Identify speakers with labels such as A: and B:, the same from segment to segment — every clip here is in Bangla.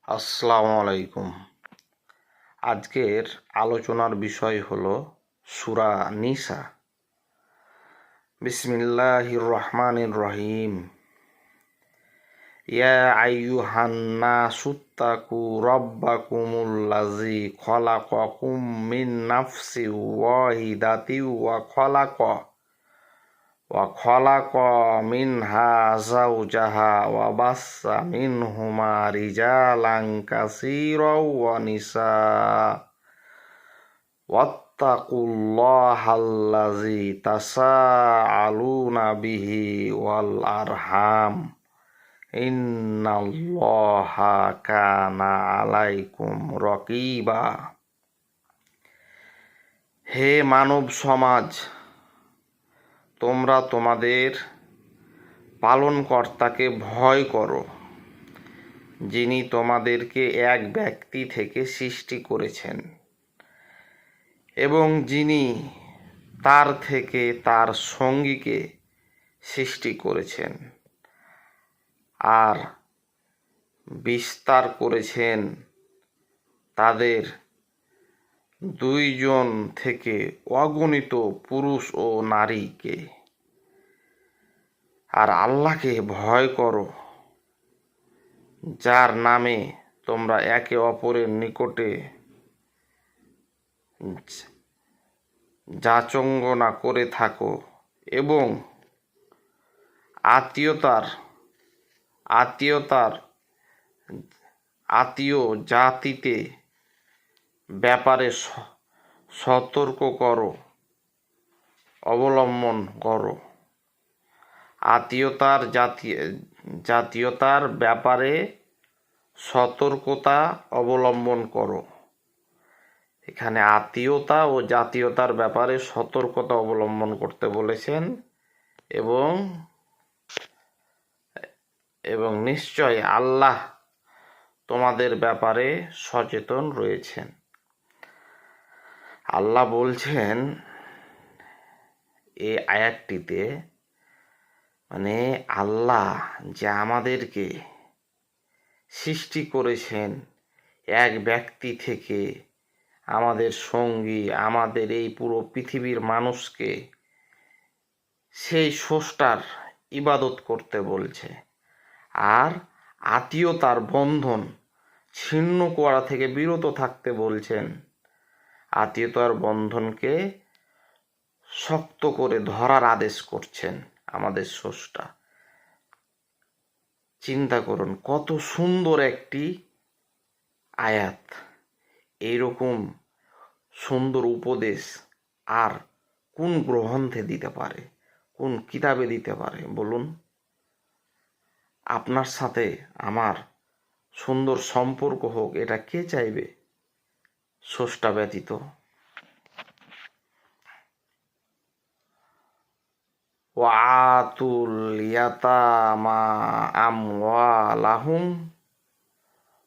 A: আসসালামু আলাইকুম। আজকের আলোচনার বিষয় হলো সূরা নিসা। বিসমিল্লাহির রহমানির রহিম। ইয়া আইয়ুহান নাসুত্তাকু রাব্বাকুমুল্লাযী খলাকাকুম মিন নাফসিন ওয়াহিদাতিন ওয়া খলাকা মিনহা যাওজাহা ওয়া বাসসা মিনহুমা রিজালান কাসীরাও ওয়া নিসাআ ওয়াত্তাকুল্লাহাল্লাযী তাসাআলুনা বিহি ওয়াল আরহাম ইন্নাল্লাহা কানা আলাইকুম রকিবা। হে মানব সমাজ, তোমরা তোমাদের পালনকর্তাকে ভয় করো, যিনি তোমাদেরকে এক ব্যক্তি থেকে সৃষ্টি করেছেন এবং যিনি তার থেকে তার সঙ্গীকে সৃষ্টি করেছেন আর বিস্তার করেছেন তাদের দুইজন থেকে অগণিত পুরুষ ও নারীকে। আর আল্লাহকে ভয় করো, যার নামে তোমরা একে অপরের নিকটে যাচঙ্গনা করে থাকো এবং আত্মীয় জাতিতে ব্যাপারে সতর্ক অবলম্বন করো। জাতীয়তার ব্যাপারে সতর্কতা অবলম্বন করো। এখানে আত্মীয়তা ও জাতীয়তার ব্যাপারে সতর্কতা অবলম্বন করতে বলেছেন এবং নিশ্চয় আল্লাহ তোমাদের ব্যাপারে সচেতন রয়েছেন। আল্লাহ বলছেন এই আয়াতটিতে, মানে আল্লাহ যে আমাদেরকে সৃষ্টি করেছেন এক ব্যক্তি থেকে, আমাদের সঙ্গী, আমাদের এই পুরো পৃথিবীর মানুষকে সেই স্রষ্টার ইবাদত করতে বলছে। আর আত্মীয়তার বন্ধন ছিন্ন করা থেকে বিরত থাকতে বলছেন। আত্মীয়তার বন্ধনকে শক্ত করে ধরার আদেশ করছেন আমাদের স্রষ্টা। চিন্তা করুন, কত সুন্দর একটি আয়াত। এইরকম সুন্দর উপদেশ আর কোন গ্রন্থে দিতে পারে, কোন কিতাবে দিতে পারে বলুন? আপনার সাথে আমার সুন্দর সম্পর্ক হোক, এটা কে চাইবে স্রষ্টা ব্যতীত? ওয়াতুল ইয়াতামা আমওয়ালাহুম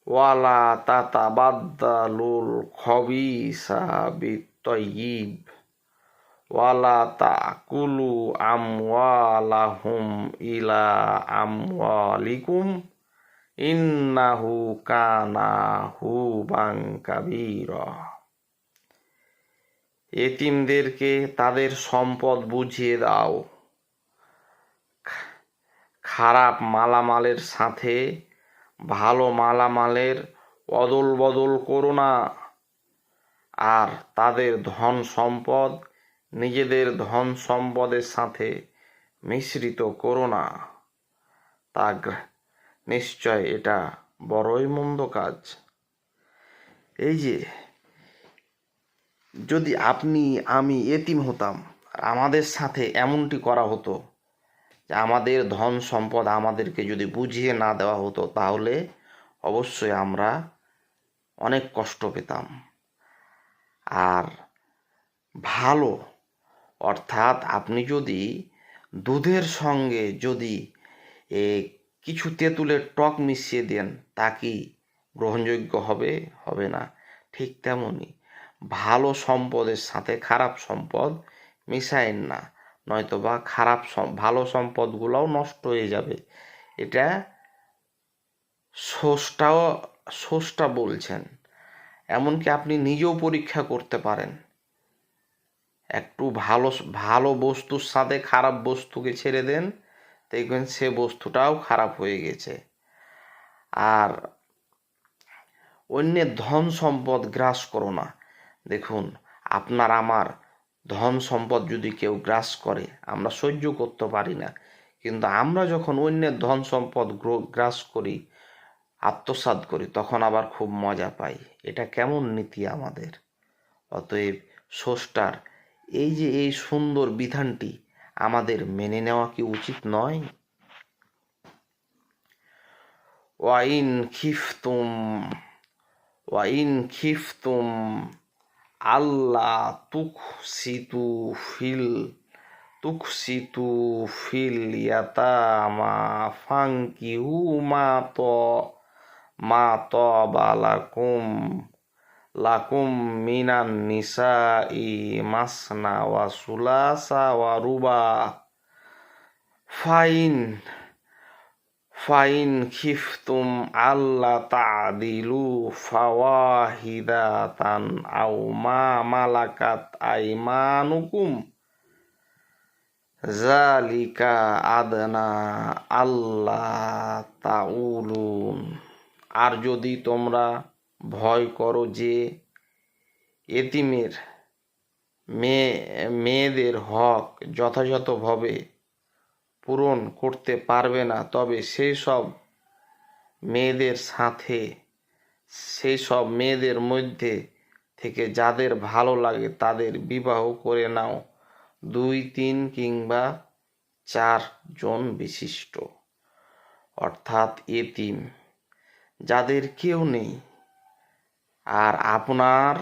A: ওয়ালা তাতাবাদ্দালুল খবিসা বিত্তাইয়িব ওয়ালা তাকুলু আমওয়ালাহুম ইলা আমওয়ালিকুম ইন্নাহু কানা হুবান কাবীরা। এতিমদেরকে তাদের সম্পদ বুঝিয়ে দাও, খারাপ মালামালের সাথে ভালো মালামালের অদল বদল করো না, আর তাদের ধন সম্পদ নিজেদের ধন সম্পদের সাথে মিশ্রিত করো না। তা নিশ্চয় এটা বড়ই মন্দ কাজ। এই যে, যদি আপনি আমি এতিম হতাম আর আমাদের সাথে এমনটি করা হতো যে আমাদের ধন সম্পদ আমাদেরকে যদি বুঝিয়ে না দেওয়া হতো, তাহলে অবশ্যই আমরা অনেক কষ্ট পেতাম। আর ভালো, অর্থাৎ আপনি যদি দুধের সঙ্গে যদি কিছু তেঁতুলের টক মিশিয়ে দেন, তা কি গ্রহণযোগ্য হবে? হবে না। ঠিক তেমনই ভালো সম্পদের সাথে খারাপ সম্পদ মিশায়েন না, নয়তোবা ভালো সম্পদগুলোও নষ্ট হয়ে যাবে। এটা স্রষ্টা বলছেন। এমনকি আপনি নিজেও পরীক্ষা করতে পারেন। একটু ভালো ভালো বস্তুর সাথে খারাপ বস্তুকে ছেড়ে দেন, দেখবেন সে বস্তুটাও খারাপ হয়ে গেছে। আর অন্যের ধন সম্পদ গ্রাস করো না। দেখুন, আপনার আমার ধন সম্পদ যদি কেউ গ্রাস করে আমরা সহ্য করতে পারি না, কিন্তু আমরা যখন অন্যের ধন সম্পদ গ্রাস করি, আত্মসাৎ করি, তখন আবার খুব মজা পাই। এটা কেমন নীতি আমাদের? অতএব স্রষ্টার এই যে এই সুন্দর বিধানটি আমাদের মেনে নেওয়া কি উচিত নয়? ওয়াইন খিফতুম ওয়াইন খিফতুম আল্লাহ তুকসিতু ফিল ইয়াতামা ফাঙ্কিহু মা তাবা লাকুম মিনান নিসাই মাসনা ওয়া সুলাসা ওয়া রুবা ফাইন খিফতুম আল্লাহ তাদিলু ফাওয়াহিদাতান আও মা মালাকাত আইমানুকুম জালিকা আদনা আল্লাহ তাউলুন। আর যদি তোমরা ভয় করো যে এতিমের মেয়েদের হক যথাযথভাবে পূরণ করতে পারবে না, তবে সেই সব মেয়েদের মধ্যে থেকে যাদের ভালো লাগে তাদের বিবাহ করে নাও, 2, 3 কিংবা 4 জন বিশিষ্ট। অর্থাৎ এতিম যাদের কেউ নেই আর আপনার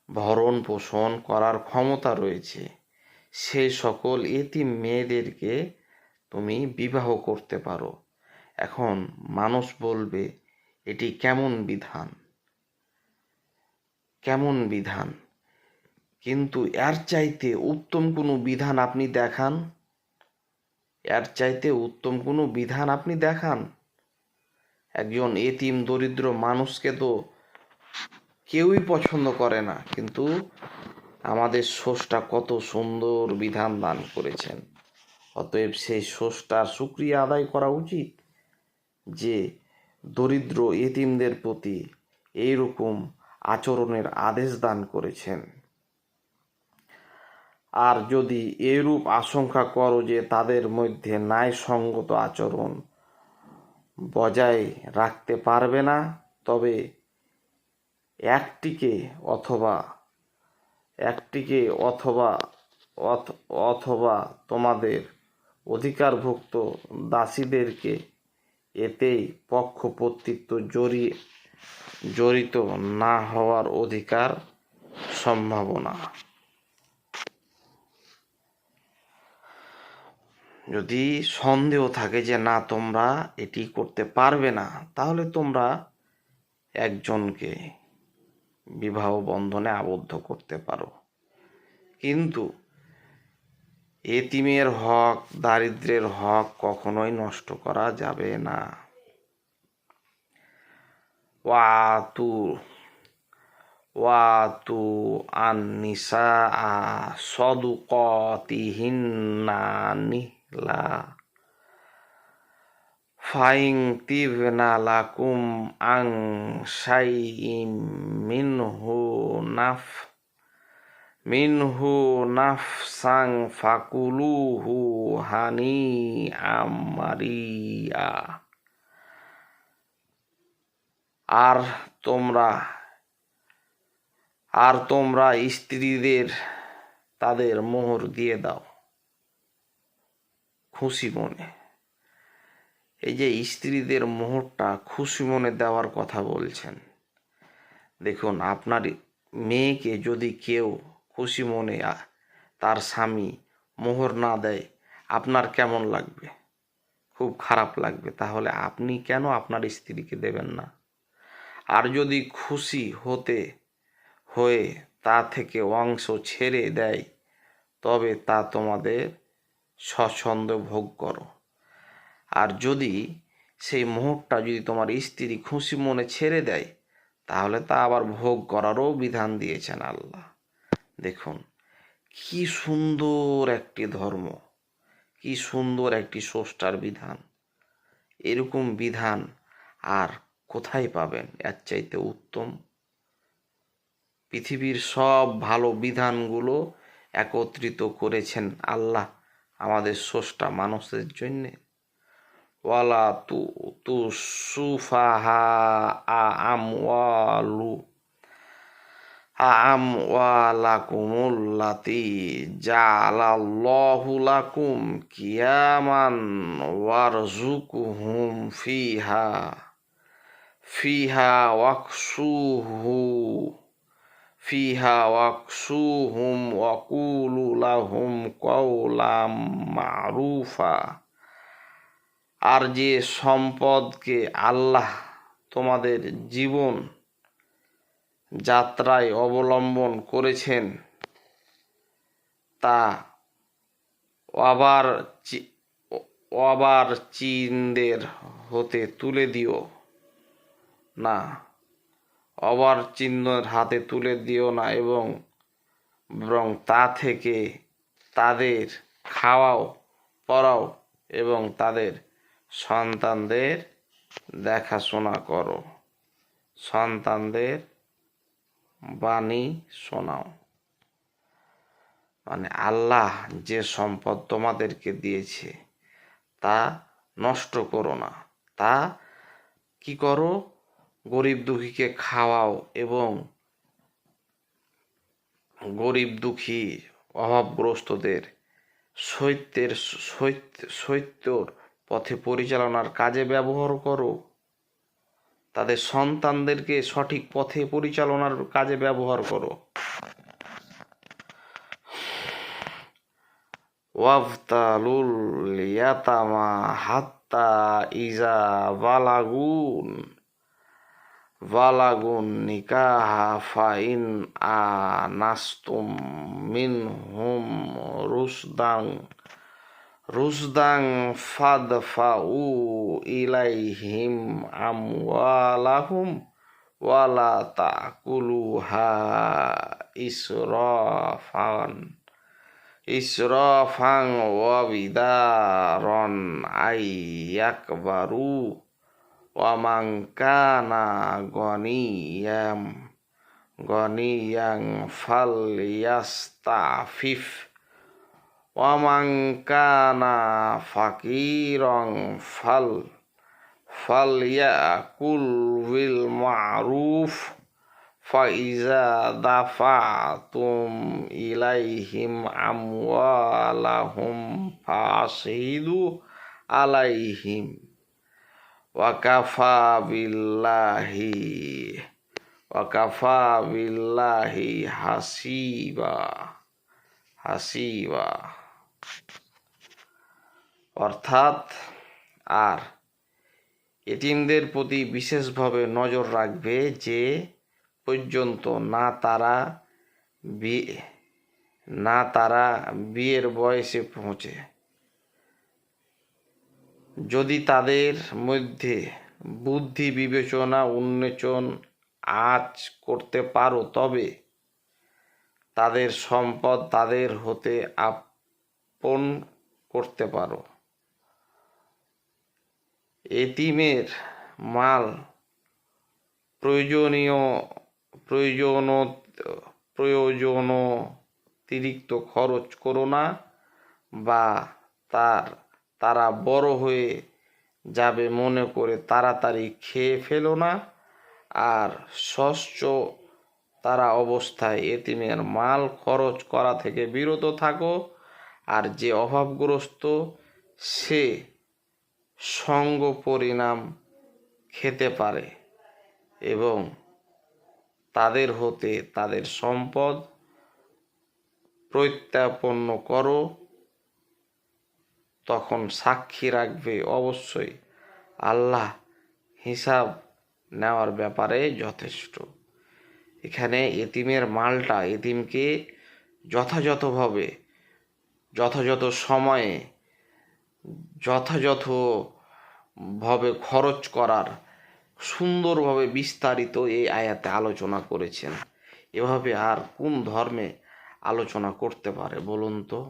A: ভরণ পোষণ করার ক্ষমতা রয়েছে, সেই সকল এতিম মেয়েদেরকে তুমি বিবাহ করতে পারো। এখন মানুষ বলবে এটি কেমন বিধান, কিন্তু এর চাইতে উত্তম কোনো বিধান আপনি দেখান। একজন এতিম দরিদ্র মানুষকে তো কেউই পছন্দ করে না, কিন্তু আমাদের স্রষ্টা কত সুন্দর বিধান দান করেছেন। অতএব সেই স্রষ্টার শুকরিয়া আদায় করা উচিত যে দরিদ্র এতিমদের প্রতি এইরকম আচরণের আদেশ দান করেছেন। আর যদি এরূপ আশঙ্কা করো যে তাদের মধ্যে ন্যায়সঙ্গত আচরণ বজায় রাখতে পারবে না, তবে একটিকে অথবা তোমাদের অধিকারভুক্ত দাসীদেরকে এতেই পক্ষপাতিত্ব জড়িত না হওয়ার অধিকার সম্ভাবনা। যদি সন্দেহ থাকে যে না তোমরা এটি করতে পারবে না, তাহলে তোমরা একজনকে বিবাহ বন্ধনে আবদ্ধ করতে পারো, কিন্তু এতিমের হক, দারিদ্রের হক কখনোই নষ্ট করা যাবে না। ওয়াতু আন-নিসা সাদুকাতিহিন্না নিহলা ফাইন তিবনা লাকুম আং শাইইম মিনহু নাফসাং ফাকুলুহু হানিআম মারিয়া। আর তোমরা স্ত্রীদের তাদের মোহর দিয়ে দাও খুশি মনে। এই যে স্ত্রীদের মোহরটা খুশি মনে দেওয়ার কথা বলছেন, দেখুন, আপনার মেয়েকে যদি কেউ খুশি মনে তার স্বামী মোহর না দেয়, আপনার কেমন লাগবে? খুব খারাপ লাগবে। তাহলে আপনি কেন আপনার স্ত্রীকে দেবেন না? আর যদি খুশি হয়ে তা থেকে অংশ ছেড়ে দেয়, তবে তা তোমাদের স্বচ্ছন্দে ভোগ করো। আর যদি সেই মোহরটা যদি তোমার স্ত্রী খুশি মনে ছেড়ে দেয়, তাহলে তা আবার ভোগ করারও বিধান দিয়েছেন আল্লাহ। দেখুন কি সুন্দর একটি ধর্ম, কি সুন্দর একটি স্রষ্টার বিধান। এরকম বিধান আর কোথায় পাবেন এর চাইতে উত্তম? পৃথিবীর সব ভালো বিধানগুলো একত্রিত করেছেন আল্লাহ আমাদের স্রষ্টা মানুষের জন্যে। ওয়ালা তু সুফাহা আমওয়ালু আমওয়ালাকুমুল্লাতি জাআলাল্লাহু লাকুম কিয়ামান ওয়ারযুকুহুম ফিহা ওয়াকসুহুম ওয়াকুলু লাহুম কওলাম মারুফা। আর যে সম্পদকে আল্লাহ তোমাদের জীবন যাত্রায় অবলম্বন করেছেন তা অবারচিনদের হতে তুলে দিও না, অবারচিনদের হাতে তুলে দিও না, বরং তা থেকে তাদের খাওয়াও, পরাও এবং তাদের সন্তানদের দেখাশোনা করো, সন্তানদের বাণী শোনাও। মানে আল্লাহ যে সম্পদ তোমাদেরকে দিয়েছে তা নষ্ট করো না, তা কি করো, গরিব দুঃখীকে খাওয়াও এবং গরিব দুঃখী অভাবগ্রস্তদের সত্যর পথে পরিচালনার কাজে ব্যবহার করো, তাদের সন্তানদেরকে সঠিক পথে পরিচালনার কাজে ব্যবহার করো। ওয়াবতালুল ইয়াতামা হাত্তা ইজা বালাগুন নিকাহা ফাইন আনাস্তুম মিনহুম রুশদাং ফাদফাউ ইলাইহিম আমওয়ালাহুম ওয়ালা তাকুলুহা ইসরাফান ওয়া বিদারন আইয়াকবারু ওয়া মান কানা গনিয়ান ফালইয়াস্তাফিফ ওয়া মান কানা ফাকিরান ফালইয়াকুল বিল মারুফ ফাইজা দাফাতুম ইলাইহিম আমওয়ালাহুম ফাশহিদু আলাইহিম ওয়াকাফা বিল্লাহি হাসিবা। অর্থাৎ আর এতিমদের প্রতি বিশেষভাবে নজর রাখবে যে পর্যন্ত না তারা বিয়ের বয়সে পৌঁছে। যদি তাদের মধ্যে বুদ্ধি বিবেচনা উন্মোচন আজ করতে পারো, তবে তাদের সম্পদ তাদের হতে আপন করতে পারো। এতিমের মাল প্রয়োজনতিরিক্ত খরচ করো না, বা তারা বড় হয়ে যাবে মনে করে তাড়াতাড়ি খেয়ে ফেলো না। আর ষষ্ঠ তারা অবস্থায় এতিমের মাল খরচ করা থেকে বিরত থাকো। আর যে অভাবগ্রস্ত সে সঙ্গ পরিণাম খেতে পারে এবং তাদের হতে তাদের সম্পদ প্রত্যাপন্ন করো, তখন সাক্ষী রাখবে অবশ্যই আল্লাহ হিসাব নেওয়ার ব্যাপারে যথেষ্ট। এখানে এতিমের মালটা এতিমকে যথাযথভাবে যথাযথ সময়ে যথাযথ ভাবে খরচ করার সুন্দরভাবে বিস্তারিত এই আয়াতে আলোচনা করেছেন। এভাবে আর কোন ধর্মে আলোচনা করতে পারে বলুন তো?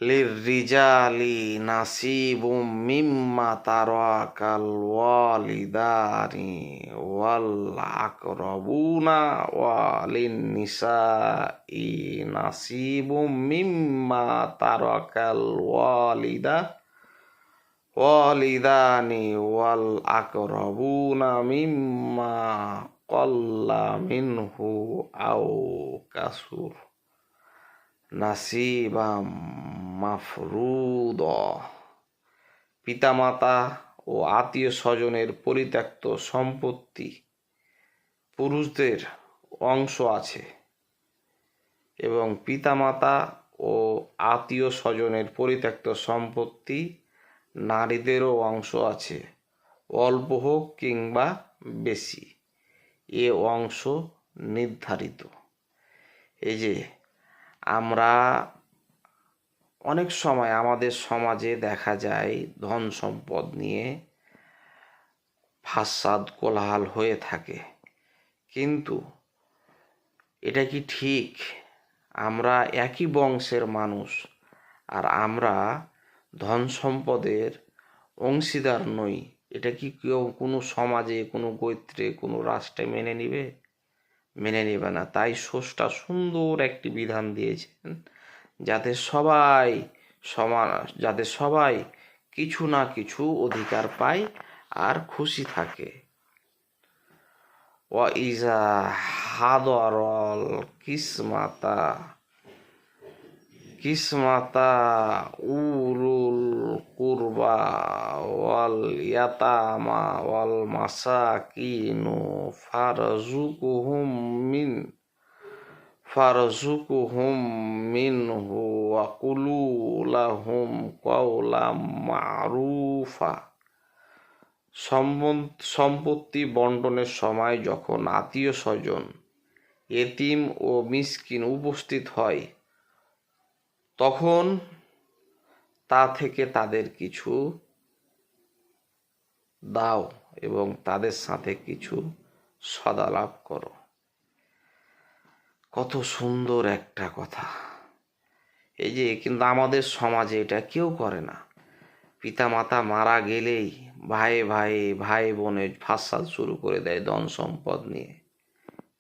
A: লিররিজালি নাসিবুম মিম্মা তারাকাল ওয়ালিদানি ওয়াল আকরাবুনা ওয়া লিন্নিসাই নাসিবুম মিম্মা তারাকাল ওয়ালিদানি ওয়াল আকরাবুনা মিম্মা ক্বাল্লা মিনহু আও কাসুর নাসিবাম মাফরুদ। পিতামাতা ও আত্মীয় স্বজনের পরিত্যক্ত সম্পত্তি পুরুষদের অংশ আছে এবং পিতামাতা ও আত্মীয় স্বজনের পরিত্যক্ত সম্পত্তি নারীদেরও অংশ আছে, অল্প হোক কিংবা বেশি, এ অংশ নির্ধারিত। এই যে আমরা অনেক সময় আমাদের সমাজে দেখা যায় ধন সম্পদ নিয়ে ফাসাদ কোলাহল হয়ে থাকে, কিন্তু এটা কি ঠিক? আমরা একই বংশের মানুষ, আর আমরা ধন সম্পদের অংশীদার নই। এটা কি কেউ কোনো সমাজে, কোনো গোত্রে, কোনো রাষ্ট্রে মেনে নিবে? মেনে নেবে না। তাই স্রষ্টা সুন্দর একটি বিধান দিয়েছেন যাতে সবাই কিছু না কিছু অধিকার পায় আর খুশি থাকে। ওয়া ইজা হাদরল কিসমাতা উলুল কুরবা ওয়াল ইয়াতামা ওয়াল মাসাকিনু ফারজুকুহুম মিনহু ওয়া কুলু লাহুম কাওলাম মারুফা। সম্পত্তি বন্টনের সময় যখন আত্মীয় স্বজন, এতিম ও মিসকিন উপস্থিত হয়, তখন তা থেকে তাদের কিছু দাও এবং তাদের সাথে কিছু সদালাপ করো। কত সুন্দর একটা কথা! এই যে, কিন্তু আমাদের সমাজে এটা কেউ করে না। পিতামাতা মারা গেলেই ভাই বোনে ফাসাদ শুরু করে দেয় ধন সম্পদ নিয়ে।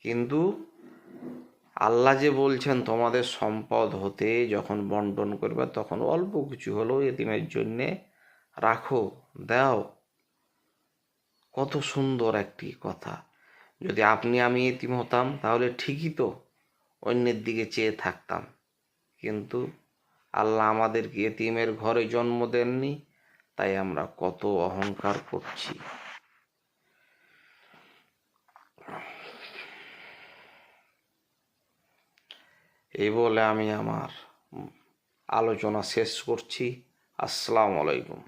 A: কিন্তু আল্লাহ যে বলছেন তোমাদের সম্পদ হতে যখন বন্টন করবে তখন অল্প কিছু হলেও এতিমের জন্যে রাখো, দাও। কত সুন্দর একটি কথা! যদি আপনি আমি এতিম হতাম তাহলে ঠিকই তো অন্যের দিকে চেয়ে থাকতাম, কিন্তু আল্লাহ আমাদেরকে এতিমের ঘরে জন্ম দেননি, তাই আমরা কত অহংকার করছি। এই বলে আমি আমার আলোচনা শেষ করছি। আসসালামু আলাইকুম।